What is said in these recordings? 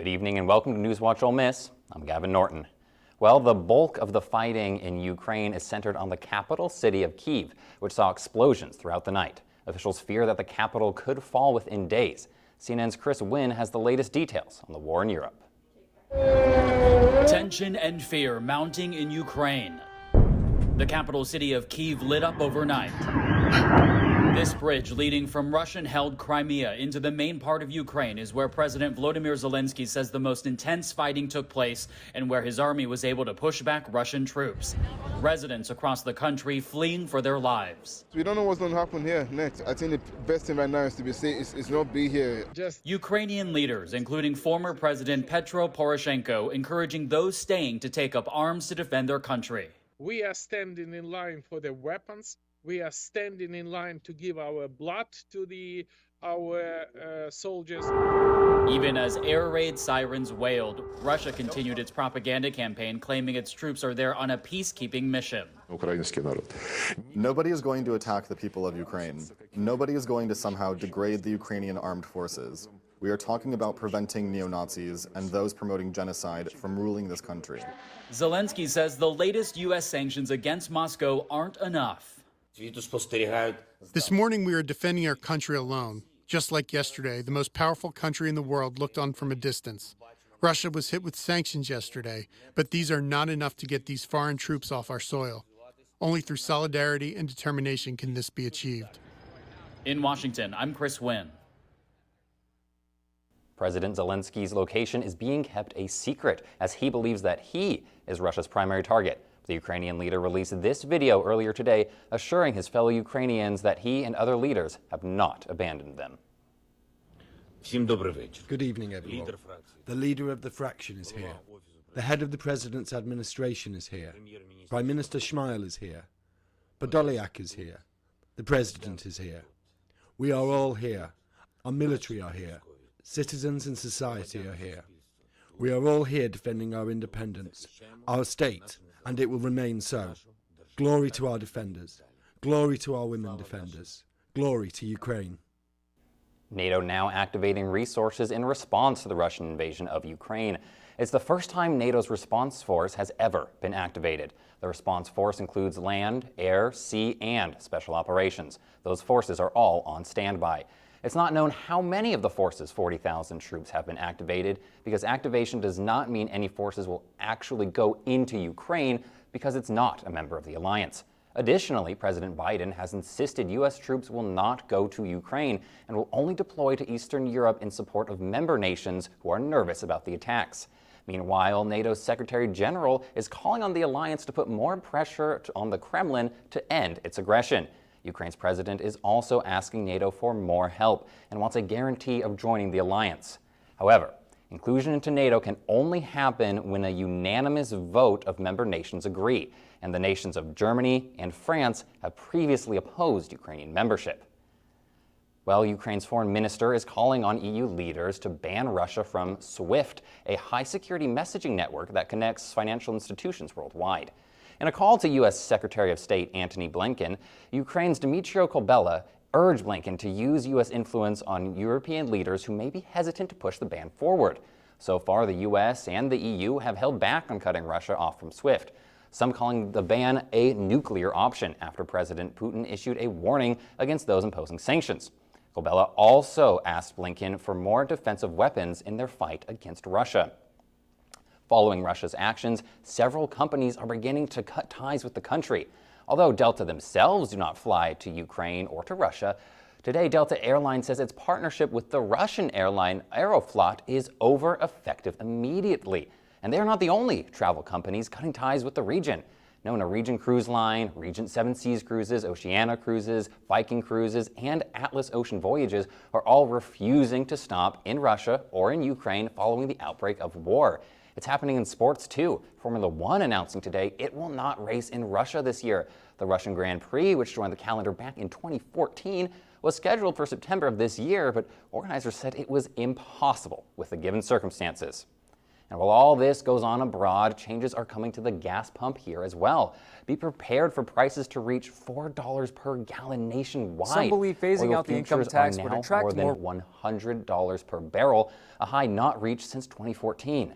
Good evening and welcome to NewsWatch Ole Miss. I'm Gavin Norton. Well, the bulk of the fighting in Ukraine is centered on the capital city of Kyiv, which saw explosions throughout the night. Officials fear that the capital could fall within days. CNN's Chris Wynn has the latest details on the war in Europe. Tension and fear mounting in Ukraine. The capital city of Kyiv lit up overnight. This bridge leading from Russian-held Crimea into the main part of Ukraine is where President Volodymyr Zelensky says the most intense fighting took place and where his army was able to push back Russian troops. Residents across the country fleeing for their lives. We don't know what's going to happen here next. I think the best thing right now is to be safe, is not be here. Ukrainian leaders, including former President Petro Poroshenko, encouraging those staying to take up arms to defend their country. We are standing in line for the weapons. We are standing in line to give our blood to our soldiers. Even as air raid sirens wailed, Russia continued its propaganda campaign, claiming its troops are there on a peacekeeping mission. Nobody is going to attack the people of Ukraine. Nobody is going to somehow degrade the Ukrainian armed forces. We are talking about preventing neo-Nazis and those promoting genocide from ruling this country. Zelensky says the latest U.S. sanctions against Moscow aren't enough. This morning we are defending our country alone. Just like yesterday, the most powerful country in the world looked on from a distance. Russia was hit with sanctions yesterday, but these are not enough to get these foreign troops off our soil. Only through solidarity and determination can this be achieved. In Washington, I'm Chris Wynn. President Zelensky's location is being kept a secret as he believes that he is Russia's primary target. The Ukrainian leader released this video earlier today, assuring his fellow Ukrainians that he and other leaders have not abandoned them. Good evening, everyone. The leader of the fraction is here. The head of the president's administration is here. Prime Minister Shmyhal is here. Podolyak is here. The president is here. We are all here. Our military are here. Citizens and society are here. We are all here defending our independence, our state, and it will remain so. Glory to our defenders. Glory to our women defenders. Glory to Ukraine. NATO now activating resources in response to the Russian invasion of Ukraine. It's the first time NATO's response force has ever been activated. The response force includes land, air, sea, and special operations. Those forces are all on standby. It's not known how many of the force's 40,000 troops have been activated because activation does not mean any forces will actually go into Ukraine because it's not a member of the alliance. Additionally, President Biden has insisted U.S. troops will not go to Ukraine and will only deploy to Eastern Europe in support of member nations who are nervous about the attacks. Meanwhile, NATO's Secretary General is calling on the alliance to put more pressure on the Kremlin to end its aggression. Ukraine's president is also asking NATO for more help and wants a guarantee of joining the alliance. However, inclusion into NATO can only happen when a unanimous vote of member nations agree, and the nations of Germany and France have previously opposed Ukrainian membership. Well, Ukraine's foreign minister is calling on EU leaders to ban Russia from SWIFT, a high-security messaging network that connects financial institutions worldwide. In a call to U.S. Secretary of State Antony Blinken, Ukraine's Dmytro Kuleba urged Blinken to use U.S. influence on European leaders who may be hesitant to push the ban forward. So far, the U.S. and the EU have held back on cutting Russia off from SWIFT, some calling the ban a nuclear option after President Putin issued a warning against those imposing sanctions. Kuleba also asked Blinken for more defensive weapons in their fight against Russia. Following Russia's actions, several companies are beginning to cut ties with the country. Although Delta themselves do not fly to Ukraine or to Russia, today Delta Airlines says its partnership with the Russian airline Aeroflot is over effective immediately. And they are not the only travel companies cutting ties with the region. Norwegian Cruise Line, Regent Seven Seas Cruises, Oceania Cruises, Viking Cruises, and Atlas Ocean Voyages are all refusing to stop in Russia or in Ukraine following the outbreak of war. It's happening in sports, too. Formula One announcing today it will not race in Russia this year. The Russian Grand Prix, which joined the calendar back in 2014, was scheduled for September of this year, but organizers said it was impossible with the given circumstances. And while all this goes on abroad, changes are coming to the gas pump here as well. Be prepared for prices to reach $4 per gallon nationwide. Some believe phasing Oil out the income futures tax are would now attract more than $100 per barrel, a high not reached since 2014.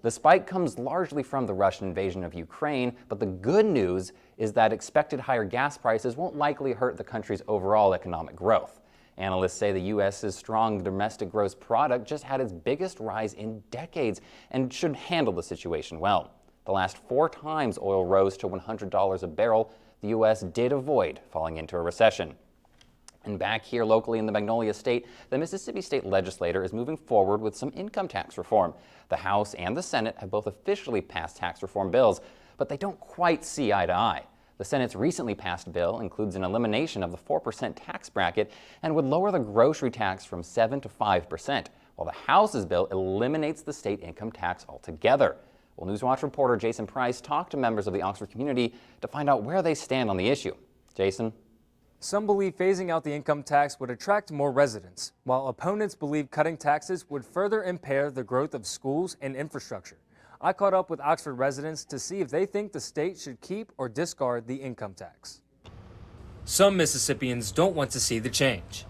The spike comes largely from the Russian invasion of Ukraine, but the good news is that expected higher gas prices won't likely hurt the country's overall economic growth. Analysts say the U.S.'s strong domestic gross product just had its biggest rise in decades and should handle the situation well. The last 4 times oil rose to $100 a barrel, the U.S. did avoid falling into a recession. And back here locally in the Magnolia State, the Mississippi State Legislature is moving forward with some income tax reform. The House and the Senate have both officially passed tax reform bills, but they don't quite see eye to eye. The Senate's recently passed bill includes an elimination of the 4% tax bracket and would lower the grocery tax from 7% to 5%, while the House's bill eliminates the state income tax altogether. Well, NewsWatch reporter Jason Price talked to members of the Oxford community to find out where they stand on the issue. Jason? Some believe phasing out the income tax would attract more residents, while opponents believe cutting taxes would further impair the growth of schools and infrastructure. I caught up with Oxford residents to see if they think the state should keep or discard the income tax. Some Mississippians don't want to see the change.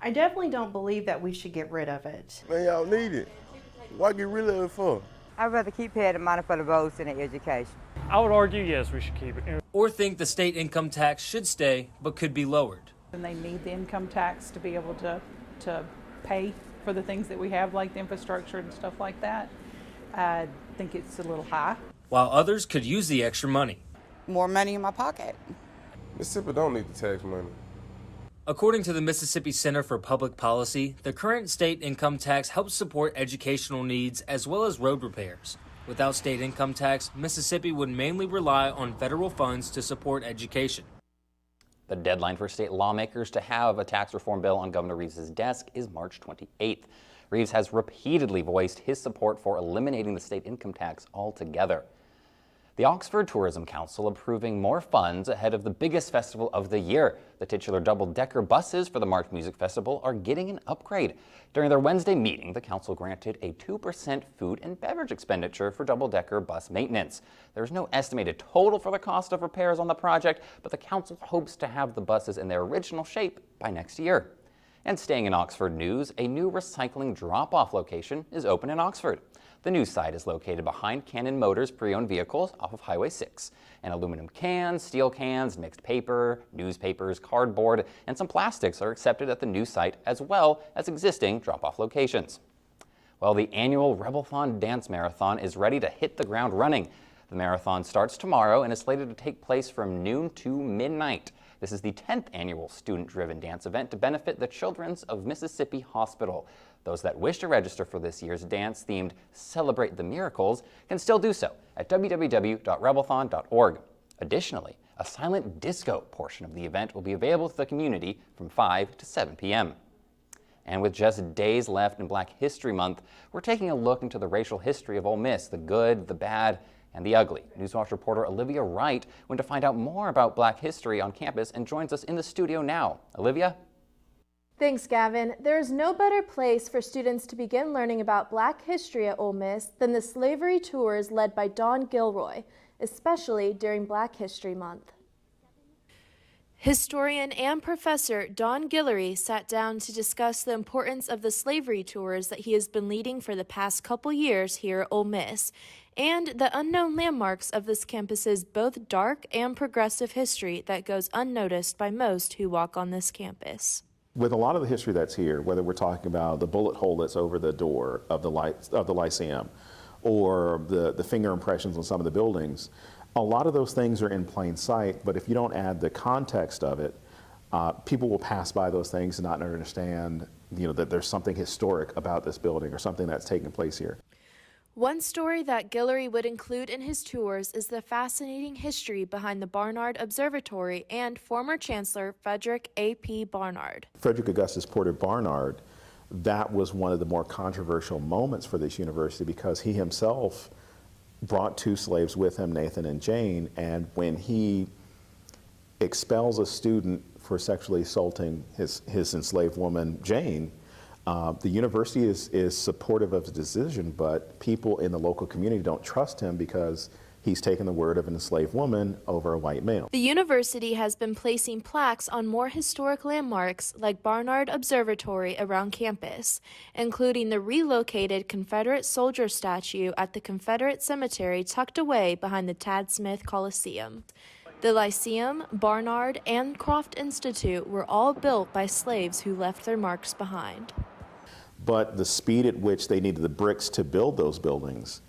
I definitely don't believe that we should get rid of it. Man, y'all need it. Why get rid of it for? I'd rather keep paying the money for the votes and the education. I would argue, yes, we should keep it. Or think the state income tax should stay but could be lowered. And they need the income tax to be able to pay for the things that we have, like the infrastructure and stuff like that. I think it's a little high. While others could use the extra money. More money in my pocket. Mississippi don't need the tax money. According to the Mississippi Center for Public Policy, the current state income tax helps support educational needs as well as road repairs. Without state income tax, Mississippi would mainly rely on federal funds to support education. The deadline for state lawmakers to have a tax reform bill on Governor Reeves' desk is March 28th. Reeves has repeatedly voiced his support for eliminating the state income tax altogether. The Oxford Tourism Council approving more funds ahead of the biggest festival of the year. The titular double-decker buses for the March Music Festival are getting an upgrade. During their Wednesday meeting, the council granted a 2% food and beverage expenditure for double-decker bus maintenance. There's no estimated total for the cost of repairs on the project, but the council hopes to have the buses in their original shape by next year. And staying in Oxford news, a new recycling drop-off location is open in Oxford. The new site is located behind Cannon Motors pre-owned vehicles off of Highway 6. And aluminum cans, steel cans, mixed paper, newspapers, cardboard, and some plastics are accepted at the new site as well as existing drop-off locations. Well, the annual Rebelthon Dance Marathon is ready to hit the ground running. The marathon starts tomorrow and is slated to take place from noon to midnight. This is the 10th annual student-driven dance event to benefit the Children's of Mississippi Hospital. Those that wish to register for this year's dance-themed Celebrate the Miracles can still do so at www.rebelthon.org. Additionally, a silent disco portion of the event will be available to the community from 5 to 7 p.m. And with just days left in Black History Month, we're taking a look into the racial history of Ole Miss, the good, the bad, and the ugly. NewsWatch reporter Olivia Wright went to find out more about Black history on campus and joins us in the studio now. Olivia? Thanks, Gavin. There is no better place for students to begin learning about Black history at Ole Miss than the slavery tours led by Don Gilroy, especially during Black History Month. Historian and professor Don Guillory sat down to discuss the importance of the slavery tours that he has been leading for the past couple years here at Ole Miss, and the unknown landmarks of this campus's both dark and progressive history that goes unnoticed by most who walk on this campus. With a lot of the history that's here, whether we're talking about the bullet hole that's over the door of the Lyceum, or the finger impressions on some of the buildings, a lot of those things are in plain sight, but if you don't add the context of it, people will pass by those things and not understand, that there's something historic about this building or something that's taking place here. One story that Guillory would include in his tours is the fascinating history behind the Barnard Observatory and former Chancellor Frederick A.P. Barnard. Frederick Augustus Porter Barnard, that was one of the more controversial moments for this university because he himself brought 2 slaves with him, Nathan and Jane, and when he expels a student for sexually assaulting his enslaved woman, Jane, The university is supportive of the decision, but people in the local community don't trust him because he's taken the word of an enslaved woman over a white male. The university has been placing plaques on more historic landmarks like Barnard Observatory around campus, including the relocated Confederate soldier statue at the Confederate Cemetery tucked away behind the Tad Smith Coliseum. The Lyceum, Barnard, and Croft Institute were all built by slaves who left their marks behind. But the speed at which they needed the bricks to build those buildings,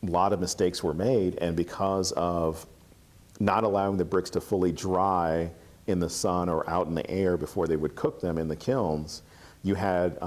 a lot of mistakes were made, and because of not allowing the bricks to fully dry in the sun or out in the air before they would cook them in the kilns, you had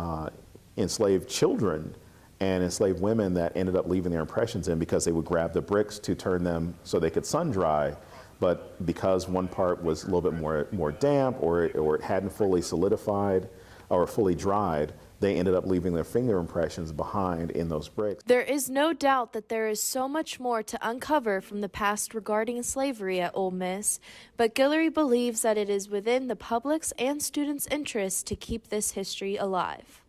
enslaved children and enslaved women that ended up leaving their impressions in because they would grab the bricks to turn them so they could sun dry, but because one part was a little bit more damp or it hadn't fully solidified or fully dried, they ended up leaving their finger impressions behind in those bricks. There is no doubt that there is so much more to uncover from the past regarding slavery at Ole Miss, but Guillory believes that it is within the public's and students' interests to keep this history alive.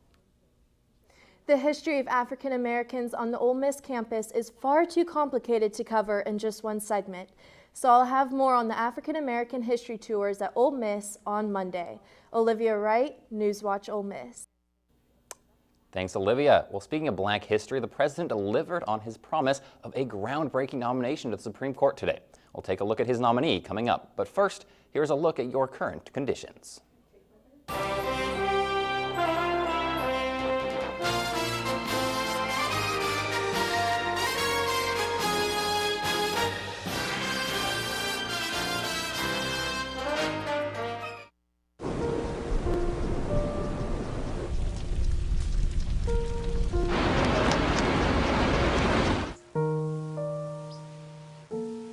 The history of African Americans on the Ole Miss campus is far too complicated to cover in just one segment. So I'll have more on the African American history tours at Ole Miss on Monday. Olivia Wright, NewsWatch Ole Miss. Thanks, Olivia. Well, speaking of Black history, the president delivered on his promise of a groundbreaking nomination to the Supreme Court today. We'll take a look at his nominee coming up. But first, here's a look at your current conditions.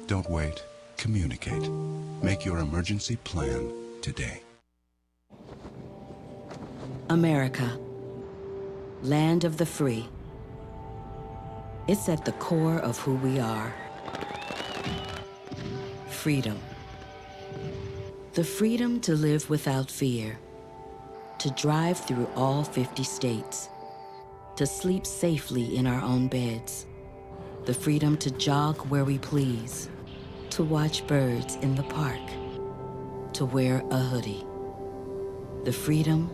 Don't wait. Communicate. Make your emergency plan today. America, land of the free. It's at the core of who we are. Freedom. The freedom to live without fear, to drive through all 50 states, to sleep safely in our own beds, the freedom to jog where we please, to watch birds in the park, to wear a hoodie, the freedom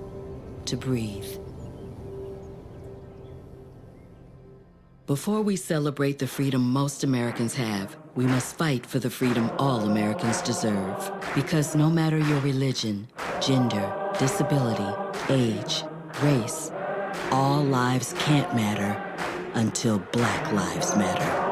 to breathe. Before we celebrate the freedom most Americans have, we must fight for the freedom all Americans deserve. Because no matter your religion, gender, disability, age, race, all lives can't matter until Black lives matter.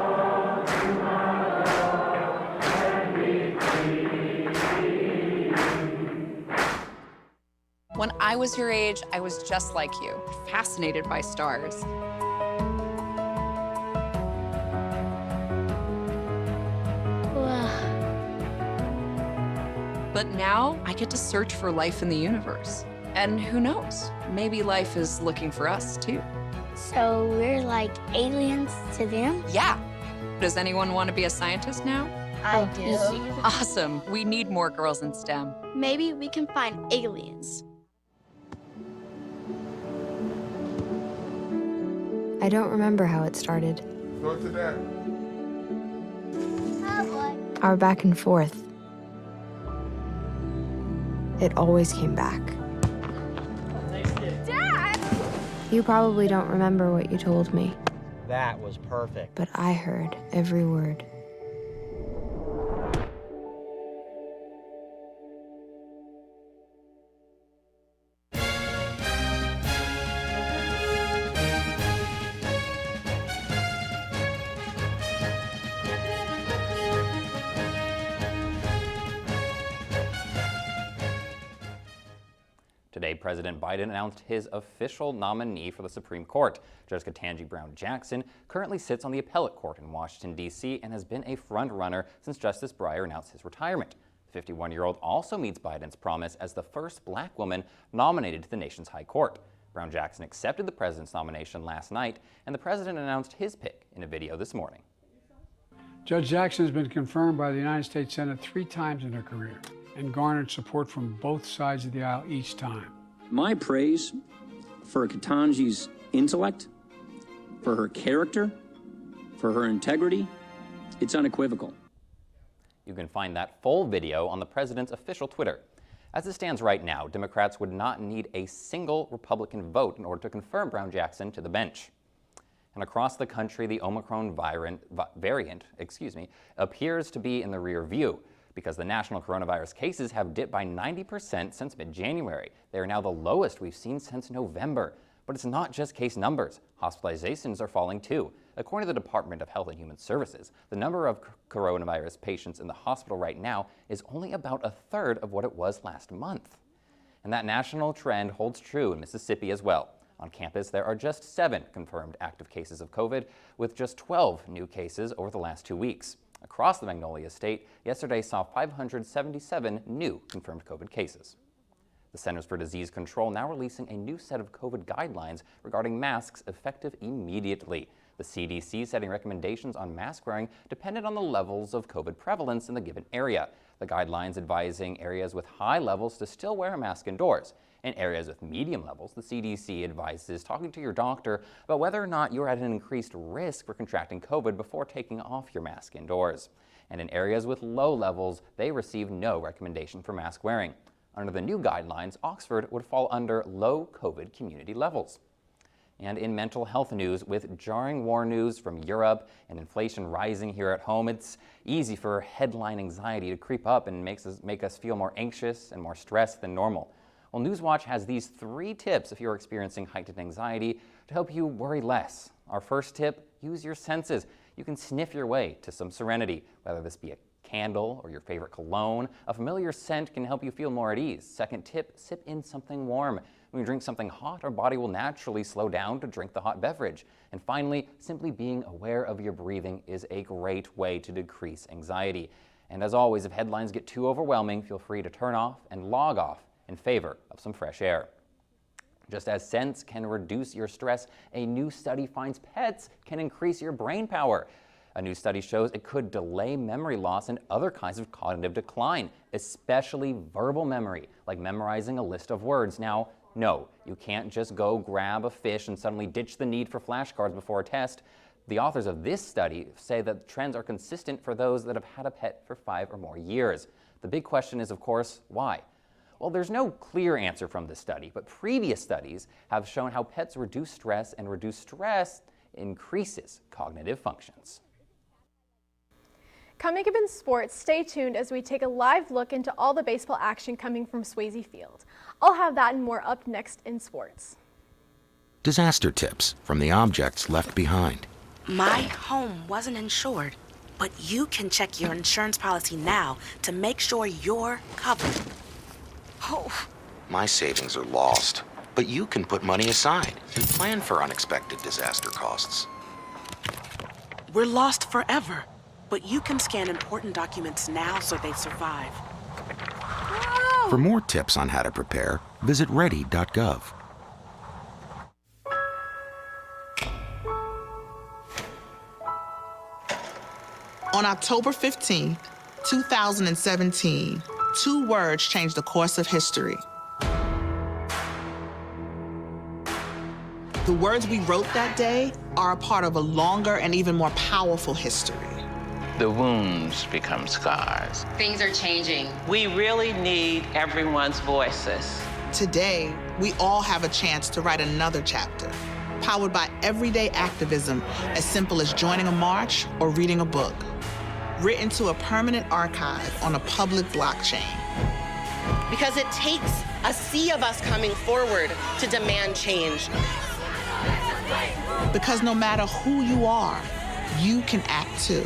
When I was your age, I was just like you, fascinated by stars. But now I get to search for life in the universe. And who knows, maybe life is looking for us too. So we're like aliens to them? Yeah. Does anyone want to be a scientist now? I do. Awesome. We need more girls in STEM. Maybe we can find aliens. I don't remember how it started. Go to that. Our back and forth. It always came back. Dad! You probably don't remember what you told me, That was perfect. but I heard every word. Today, President Biden announced his official nominee for the Supreme Court. Judge Ketanji Brown Jackson currently sits on the appellate court in Washington, D.C. and has been a front-runner since Justice Breyer announced his retirement. The 51-year-old also meets Biden's promise as the first Black woman nominated to the nation's high court. Brown Jackson accepted the president's nomination last night, and the president announced his pick in a video this morning. Judge Jackson has been confirmed by the United States Senate 3 times in her career and garnered support from both sides of the aisle each time. My praise for Ketanji's intellect, for her character, for her integrity, it's unequivocal. You can find that full video on the president's official Twitter. As it stands right now, Democrats would not need a single Republican vote in order to confirm Brown Jackson to the bench. And across the country, the Omicron variant appears to be in the rear view because the national coronavirus cases have dipped by 90% since mid-January. They are now the lowest we've seen since November. But it's not just case numbers. Hospitalizations are falling too. According to the Department of Health and Human Services, the number of coronavirus patients in the hospital right now is only about a third of what it was last month. And that national trend holds true in Mississippi as well. On campus, there are just 7 confirmed active cases of COVID, with just 12 new cases over the last 2 weeks. Across the Magnolia State, yesterday saw 577 new confirmed COVID cases. The Centers for Disease Control now releasing a new set of COVID guidelines regarding masks effective immediately. The CDC setting recommendations on mask wearing dependent on the levels of COVID prevalence in the given area. The guidelines advising areas with high levels to still wear a mask indoors. In areas with medium levels, the CDC advises talking to your doctor about whether or not you're at an increased risk for contracting COVID before taking off your mask indoors. And in areas with low levels, they receive no recommendation for mask wearing. Under the new guidelines, Oxford would fall under low COVID community levels. And in mental health news, with jarring war news from Europe and inflation rising here at home, it's easy for headline anxiety to creep up and make us feel more anxious and more stressed than normal. Well, NewsWatch has these 3 tips if you're experiencing heightened anxiety to help you worry less. Our first tip, use your senses. You can sniff your way to some serenity, whether this be a candle or your favorite cologne. A familiar scent can help you feel more at ease. Second tip, sip in something warm. When you drink something hot, our body will naturally slow down to drink the hot beverage. And finally, simply being aware of your breathing is a great way to decrease anxiety. And as always, if headlines get too overwhelming, feel free to turn off and log off in favor of some fresh air. Just as scents can reduce your stress, a new study finds pets can increase your brain power. A new study shows it could delay memory loss and other kinds of cognitive decline, especially verbal memory, like memorizing a list of words. Now, no, you can't just go grab a fish and suddenly ditch the need for flashcards before a test. The authors of this study say that trends are consistent for those that have had a pet for 5 or more years. The big question is, of course, why? Well, there's no clear answer from this study, but previous studies have shown how pets reduce stress, and reduced stress increases cognitive functions. Coming up in sports, stay tuned as we take a live look into all the baseball action coming from Swayze Field. I'll have that and more up next in sports. Disaster tips from the objects left behind. My home wasn't insured, but you can check your insurance policy now to make sure you're covered. Oh. My savings are lost, but you can put money aside and plan for unexpected disaster costs. We're lost forever, but you can scan important documents now so they survive. Whoa. For more tips on how to prepare, visit ready.gov. On October 15, 2017, 2 words changed the course of history. The words we wrote that day are a part of a longer and even more powerful history. The wounds become scars. Things are changing. We really need everyone's voices. Today, we all have a chance to write another chapter, powered by everyday activism as simple as joining a march or reading a book, written to a permanent archive on a public blockchain. Because it takes a sea of us coming forward to demand change. Because no matter who you are, you can act too.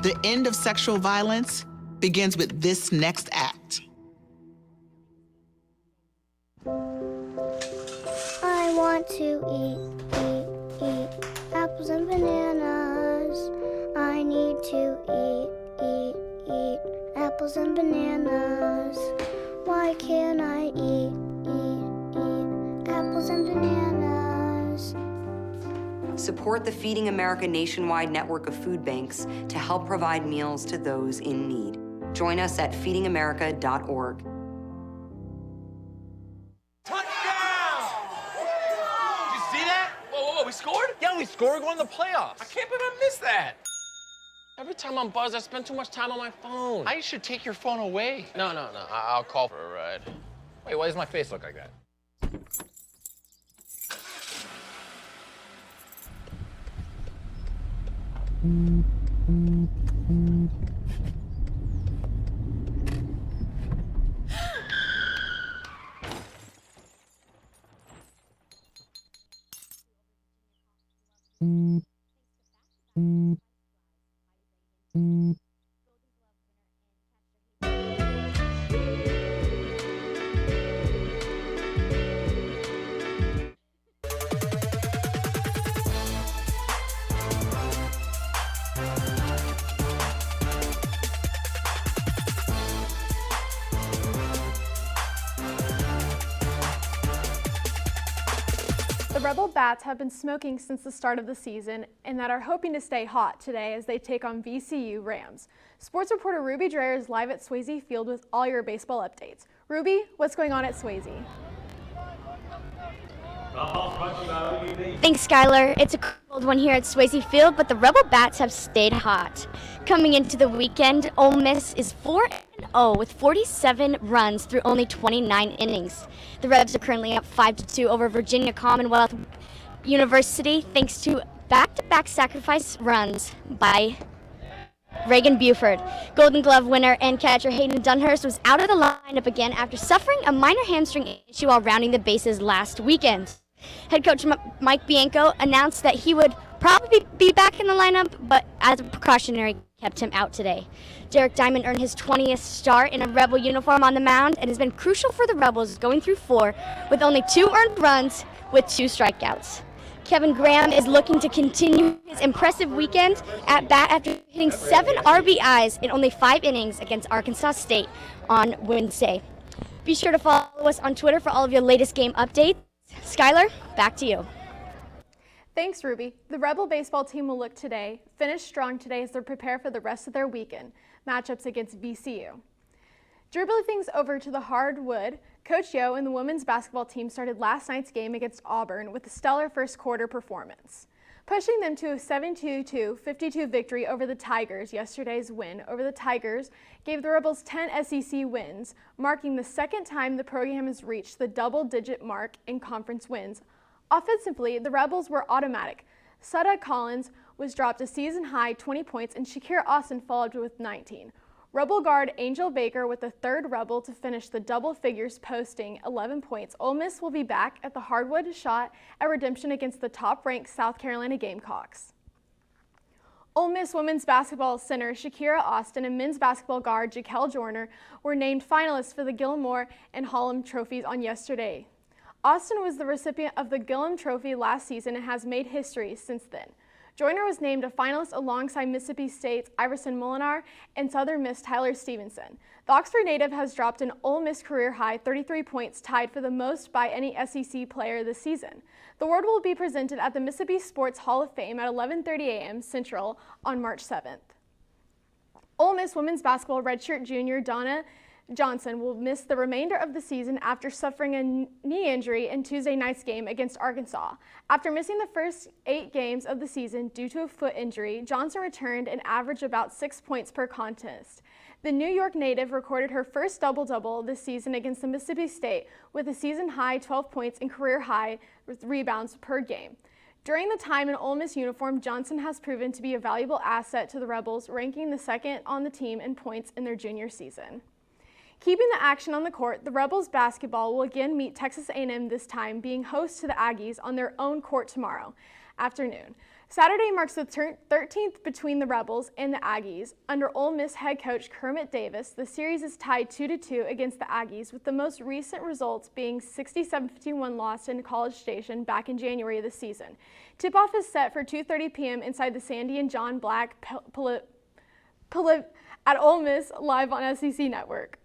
The end of sexual violence begins with this next act. I want to eat apples and bananas. I need to eat apples and bananas. Why can't I eat apples and bananas? Support the Feeding America nationwide network of food banks to help provide meals to those in need. Join us at feedingamerica.org. finally scored. We're going to the playoffs. I can't believe I missed that. Every time I'm buzzed, I spend too much time on my phone. I should take your phone away. No. I'll call for a ride. Wait, why does my face look like that? The Rebel Bats have been smoking since the start of the season and that are hoping to stay hot today as they take on VCU Rams. Sports reporter Ruby Dreher is live at Swayze Field with all your baseball updates. Ruby, what's going on at Swayze? Thanks, Skylar. It's a cold one here at Swayze Field, but the Rebel Bats have stayed hot. Coming into the weekend, Ole Miss is 4-0 with 47 runs through only 29 innings. The Rebs are currently up 5-2 over Virginia Commonwealth University thanks to back-to-back sacrifice runs by Reagan Buford. Golden Glove winner and catcher Hayden Dunhurst was out of the lineup again after suffering a minor hamstring issue while rounding the bases last weekend. Head coach Mike Bianco announced that he would probably be back in the lineup, but as a precautionary, kept him out today. Derek Diamond earned his 20th start in a Rebel uniform on the mound and has been crucial for the Rebels, going through 4 with only 2 earned runs with 2 strikeouts. Kevin Graham is looking to continue his impressive weekend at bat after hitting 7 RBIs in only 5 innings against Arkansas State on Wednesday. Be sure to follow us on Twitter for all of your latest game updates. Skylar, back to you. Thanks, Ruby. The Rebel baseball team will finish strong today as they prepare for the rest of their weekend matchups against VCU. Dribbling things over to the hardwood, Coach Yo and the women's basketball team started last night's game against Auburn with a stellar first quarter performance, pushing them to a 72-52 victory over the Tigers. Yesterday's win over the Tigers gave the Rebels 10 SEC wins, marking the second time the program has reached the double-digit mark in conference wins. Offensively, the Rebels were automatic. Sutta Collins was dropped a season-high 20 points and Shakira Austin followed with 19. Rebel guard Angel Baker with the third Rebel to finish the double figures, posting 11 points. Ole Miss will be back at the hardwood shot at redemption against the top-ranked South Carolina Gamecocks. Ole Miss women's basketball center Shakira Austin and men's basketball guard Jaquel Joyner were named finalists for the Gilmore and Hallam trophies on yesterday. Austin was the recipient of the Gillum Trophy last season and has made history since then. Joyner was named a finalist alongside Mississippi State's Iverson Molinar and Southern Miss Tyler Stevenson. The Oxford native has dropped an Ole Miss career-high 33 points, tied for the most by any SEC player this season. The award will be presented at the Mississippi Sports Hall of Fame at 11:30 a.m. Central on March 7th. Ole Miss women's basketball redshirt junior Donna Johnson will miss the remainder of the season after suffering a knee injury in Tuesday night's game against Arkansas. After missing the first 8 games of the season due to a foot injury, Johnson returned and averaged about 6 points per contest. The New York native recorded her first double-double this season against the Mississippi State with a season-high 12 points and career-high rebounds per game. During the time in Ole Miss uniform, Johnson has proven to be a valuable asset to the Rebels, ranking the second on the team in points in their junior season. Keeping the action on the court, the Rebels basketball will again meet Texas A&M, this time being host to the Aggies on their own court tomorrow afternoon. Saturday marks the 13th between the Rebels and the Aggies. Under Ole Miss head coach Kermit Davis, the series is tied 2-2 against the Aggies, with the most recent results being 67-51 loss in College Station back in January of the season. Tip-off is set for 2:30 p.m. inside the Sandy and John Black at Ole Miss, live on SEC Network.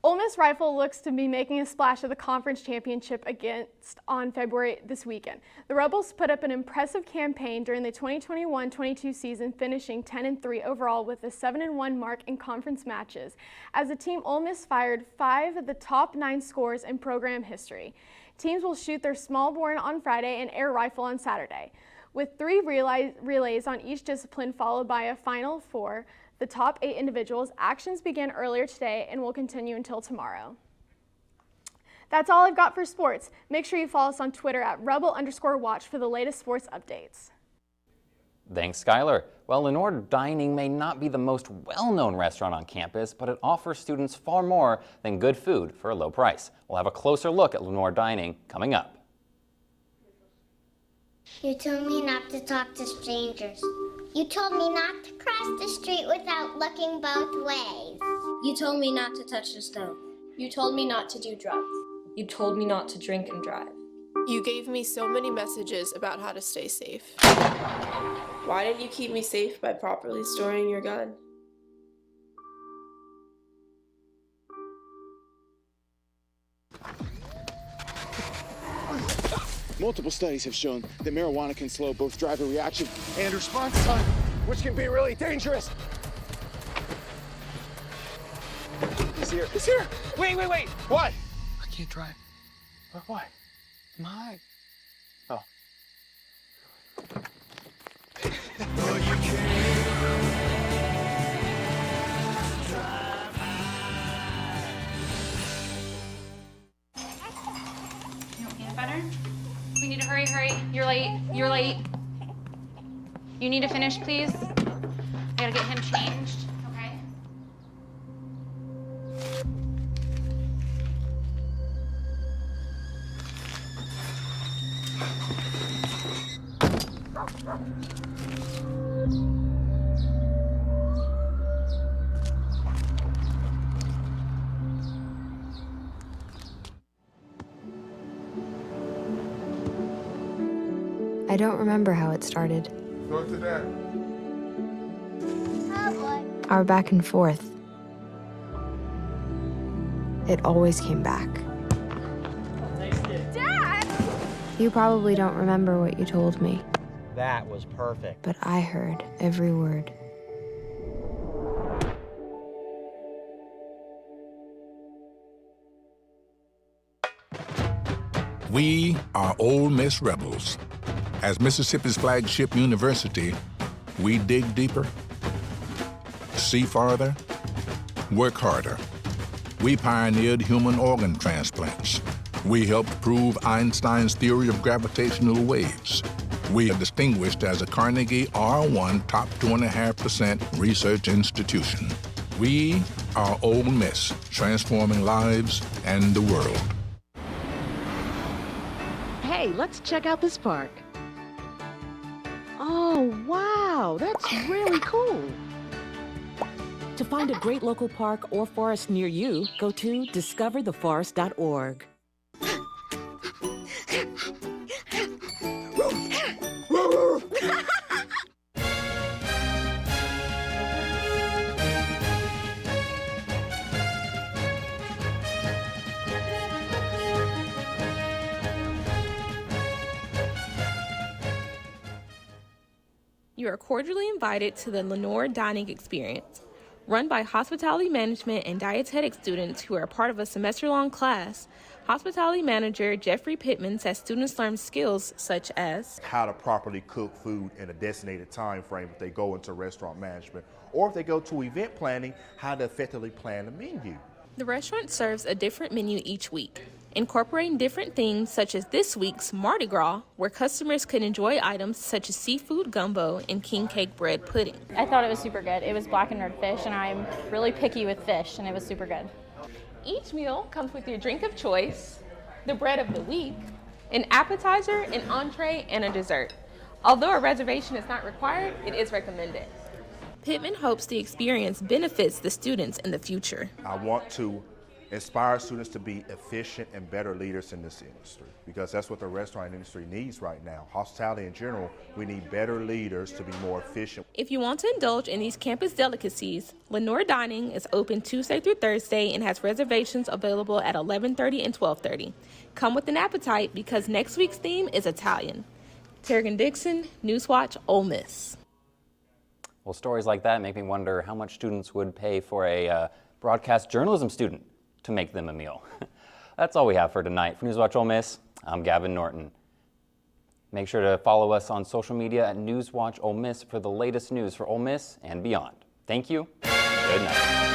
Ole Miss Rifle looks to be making a splash at the conference championship against on February this weekend. The Rebels put up an impressive campaign during the 2021-22 season, finishing 10-3 overall with a 7-1 mark in conference matches. As a team, Ole Miss fired 5 of the top 9 scores in program history. Teams will shoot their small bore on Friday and air rifle on Saturday, with 3 relays on each discipline followed by a final for the top 8 individuals. Actions began earlier today and will continue until tomorrow. That's all I've got for sports. Make sure you follow us on Twitter at rebel_watch for the latest sports updates. Thanks, Skylar. Well, Lenore Dining may not be the most well-known restaurant on campus, but it offers students far more than good food for a low price. We'll have a closer look at Lenore Dining coming up. You told me not to talk to strangers. You told me not to cross the street without looking both ways. You told me not to touch the stove. You told me not to do drugs. You told me not to drink and drive. You gave me so many messages about how to stay safe. Why didn't you keep me safe by properly storing your gun? Multiple studies have shown that marijuana can slow both driver reaction and response time, which can be really dangerous. He's here. He's here. Wait. What? I can't drive. Why? My. Oh. You want peanut butter? We need to hurry. You're late. You need to finish, please. I gotta get him changed, okay? I don't remember how it started. Go to that. Oh boy. Our back and forth. It always came back. Dad! You probably don't remember what you told me, That was perfect. but I heard every word. We are Ole Miss Rebels. As Mississippi's flagship university, we dig deeper, see farther, work harder. We pioneered human organ transplants. We helped prove Einstein's theory of gravitational waves. We are distinguished as a Carnegie R1 top 2.5% research institution. We are Ole Miss, transforming lives and the world. Hey, let's check out this park. Oh, wow, that's really cool. To find a great local park or forest near you, go to discovertheforest.org. You are cordially invited to the Lenore Dining Experience, run by hospitality management and dietetic students who are part of a semester-long class. Hospitality manager Jeffrey Pittman says students learn skills such as how to properly cook food in a designated time frame if they go into restaurant management, or if they go to event planning, how to effectively plan a menu. the restaurant serves a different menu each week, incorporating different themes such as this week's Mardi Gras, where customers could enjoy items such as seafood gumbo and king cake bread pudding. I thought it was super good. It was blackened fish, and I'm really picky with fish, and it was super good. Each meal comes with your drink of choice, the bread of the week, an appetizer, an entree, and a dessert. Although a reservation is not required, it is recommended. Pittman hopes the experience benefits the students in the future. I want to inspire students to be efficient and better leaders in this industry, because that's what the restaurant industry needs right now. Hospitality in general, we need better leaders to be more efficient. If you want to indulge in these campus delicacies, Lenore Dining is open Tuesday through Thursday and has reservations available at 11:30 and 12:30. Come with an appetite because next week's theme is Italian. Terrigan Dixon, NewsWatch Ole Miss. Well, stories like that make me wonder how much students would pay for a broadcast journalism student to make them a meal. That's all we have for tonight. For NewsWatch Ole Miss, I'm Gavin Norton. Make sure to follow us on social media at NewsWatch Ole Miss for the latest news for Ole Miss and beyond. Thank you. Good night.